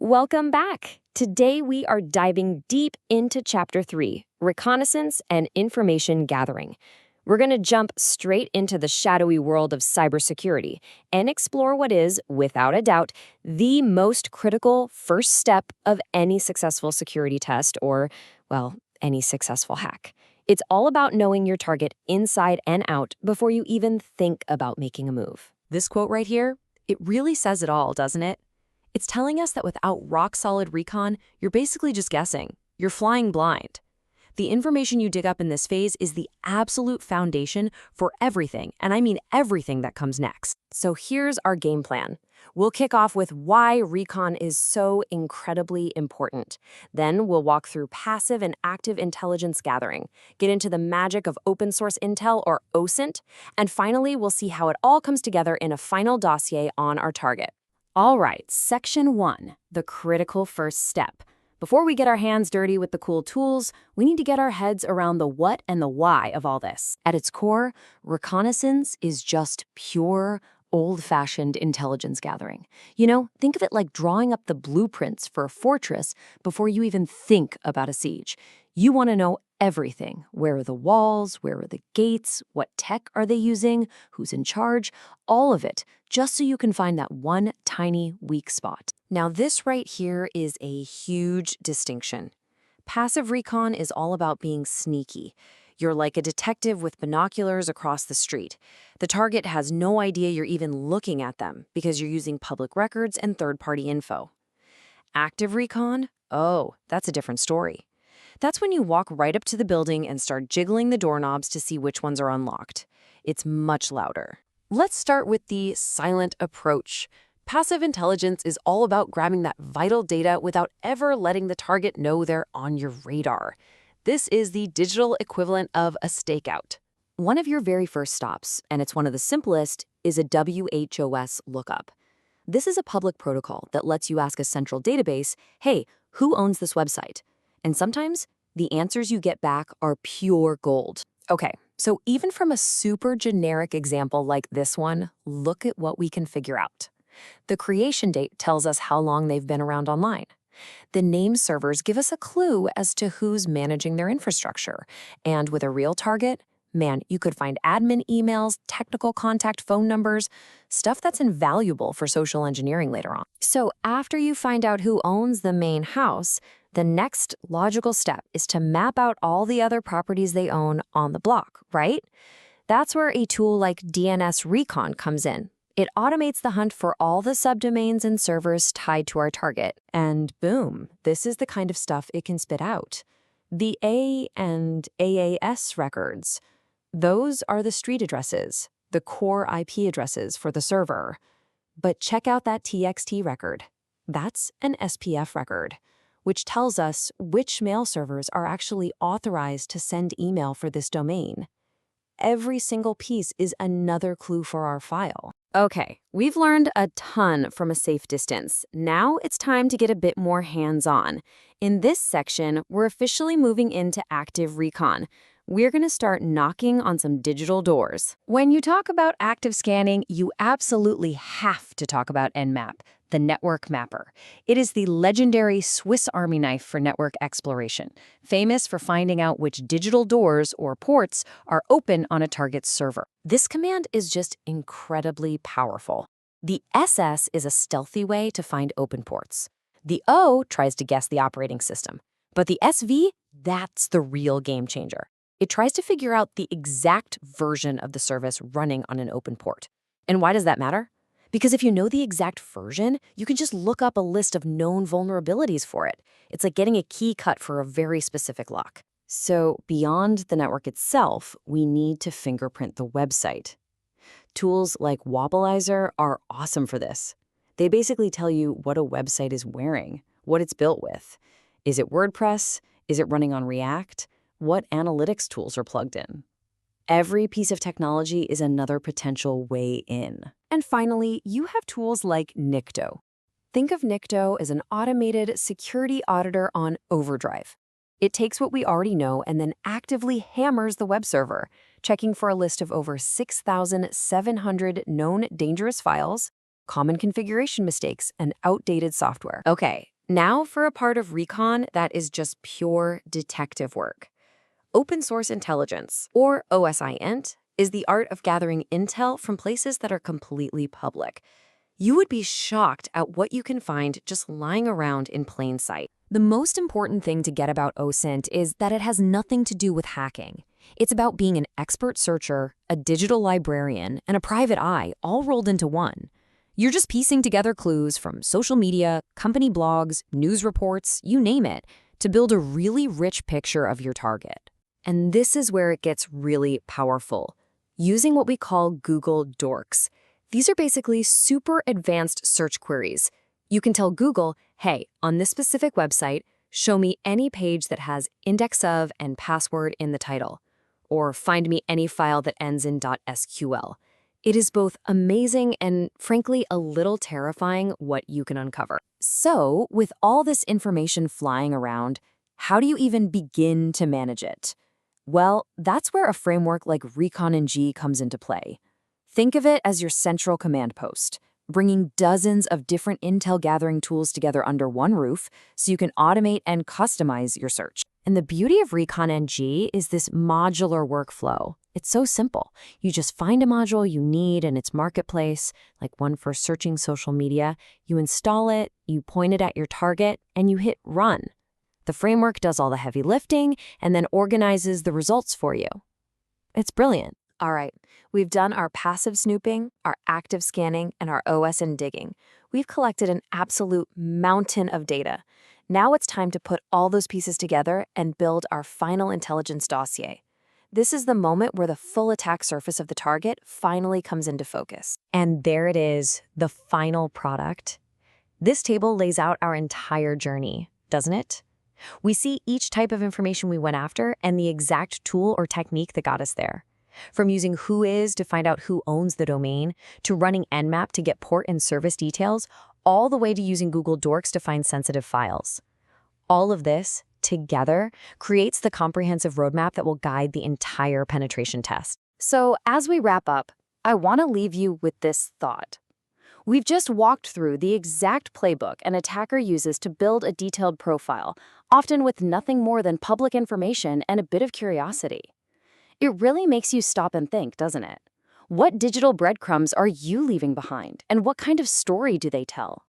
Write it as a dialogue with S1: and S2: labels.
S1: Welcome back. Today we are diving deep into Chapter 3, Reconnaissance and Information Gathering. We're going to jump straight into the shadowy world of cybersecurity and explore what is, without a doubt, the most critical first step of any successful security test or, well, any successful hack. It's all about knowing your target inside and out before you even think about making a move.
S2: This quote right here, it really says it all, doesn't it? It's telling us that without rock-solid recon, you're basically just guessing. You're flying blind. The information you dig up in this phase is the absolute foundation for everything, and I mean everything that comes next.
S1: So here's our game plan. We'll kick off with why recon is so incredibly important. Then we'll walk through passive and active intelligence gathering, get into the magic of open source intel or OSINT, and finally we'll see how it all comes together in a final dossier on our target. All right, Section 1, the critical first step. Before we get our hands dirty with the cool tools, we need to get our heads around the what and the why of all this. At its core, reconnaissance is just pure, old-fashioned intelligence gathering. You know, think of it like drawing up the blueprints for a fortress before you even think about a siege. You want to know everything. Where are the walls? Where are the gates? What tech are they using? Who's in charge? All of it, just so you can find that one tiny weak spot. Now, this right here is a huge distinction. Passive recon is all about being sneaky. You're like a detective with binoculars across the street. The target has no idea you're even looking at them because you're using public records and third-party info. Active recon? Oh, that's a different story. That's when you walk right up to the building and start jiggling the doorknobs to see which ones are unlocked. It's much louder. Let's start with the silent approach. Passive intelligence is all about grabbing that vital data without ever letting the target know they're on your radar. This is the digital equivalent of a stakeout. One of your very first stops, and it's one of the simplest, is a WHOS lookup. This is a public protocol that lets you ask a central database, hey, who owns this website? And sometimes the answers you get back are pure gold. Okay, so even from a super generic example like this one, look at what we can figure out. The creation date tells us how long they've been around online. The name servers give us a clue as to who's managing their infrastructure. And with a real target, man, you could find admin emails, technical contact phone numbers, stuff that's invaluable for social engineering later on. So after you find out who owns the main house, the next logical step is to map out all the other properties they own on the block, right? That's where a tool like DNS Recon comes in. It automates the hunt for all the subdomains and servers tied to our target. And boom, this is the kind of stuff it can spit out. The A and AAS records, those are the street addresses, the core IP addresses for the server. But check out that TXT record. That's an SPF record, which tells us which mail servers are actually authorized to send email for this domain. Every single piece is another clue for our file. Okay, we've learned a ton from a safe distance. Now it's time to get a bit more hands-on. In this section, we're officially moving into active recon. We're going to start knocking on some digital doors. When you talk about active scanning, you absolutely have to talk about Nmap, the network mapper. It is the legendary Swiss Army knife for network exploration, famous for finding out which digital doors or ports are open on a target's server. This command is just incredibly powerful. The SS is a stealthy way to find open ports. The O tries to guess the operating system. But the SV, that's the real game changer. It tries to figure out the exact version of the service running on an open port. And why does that matter? Because if you know the exact version, you can just look up a list of known vulnerabilities for it. It's like getting a key cut for a very specific lock. So beyond the network itself, we need to fingerprint the website. Tools like Wobbleizer are awesome for this. They basically tell you what a website is wearing, what it's built with. Is it WordPress? Is it running on React? What analytics tools are plugged in? Every piece of technology is another potential way in. And finally, you have tools like Nikto. Think of Nikto as an automated security auditor on overdrive. It takes what we already know and then actively hammers the web server, checking for a list of over 6,700 known dangerous files, common configuration mistakes, and outdated software. Okay, Now for a part of Recon that is just pure detective work. Open source intelligence, or OSINT, is the art of gathering intel from places that are completely public. You would be shocked at what you can find just lying around in plain sight.
S2: The most important thing to get about OSINT is that it has nothing to do with hacking. It's about being an expert searcher, a digital librarian, and a private eye all rolled into one. You're just piecing together clues from social media, company blogs, news reports, you name it, to build a really rich picture of your target.
S1: And this is where it gets really powerful. Using what we call Google Dorks. These are basically super advanced search queries. You can tell Google, hey, on this specific website, show me any page that has index of and password in the title, or find me any file that ends in .sql. It is both amazing and, frankly, a little terrifying what you can uncover. So, with all this information flying around, how do you even begin to manage it? Well, that's where a framework like Reconnaissance comes into play. Think of it as your central command post, bringing dozens of different intel gathering tools together under one roof so you can automate and customize your search. And the beauty of Reconnaissance is this modular workflow. It's so simple. You just find a module you need in its marketplace, like one for searching social media, you install it, you point it at your target, and you hit run. The framework does all the heavy lifting and then organizes the results for you. It's brilliant. All right, we've done our passive snooping, our active scanning, and our OSINT digging. We've collected an absolute mountain of data. Now it's time to put all those pieces together and build our final intelligence dossier. This is the moment where the full attack surface of the target finally comes into focus.
S2: And there it is, the final product. This table lays out our entire journey, doesn't it? We see each type of information we went after and the exact tool or technique that got us there. From using whois to find out who owns the domain, to running Nmap to get port and service details, all the way to using Google Dorks to find sensitive files. All of this, together, creates the comprehensive roadmap that will guide the entire penetration test.
S1: So, as we wrap up, I want to leave you with this thought. We've just walked through the exact playbook an attacker uses to build a detailed profile, often with nothing more than public information and a bit of curiosity. It really makes you stop and think, doesn't it? What digital breadcrumbs are you leaving behind, and what kind of story do they tell?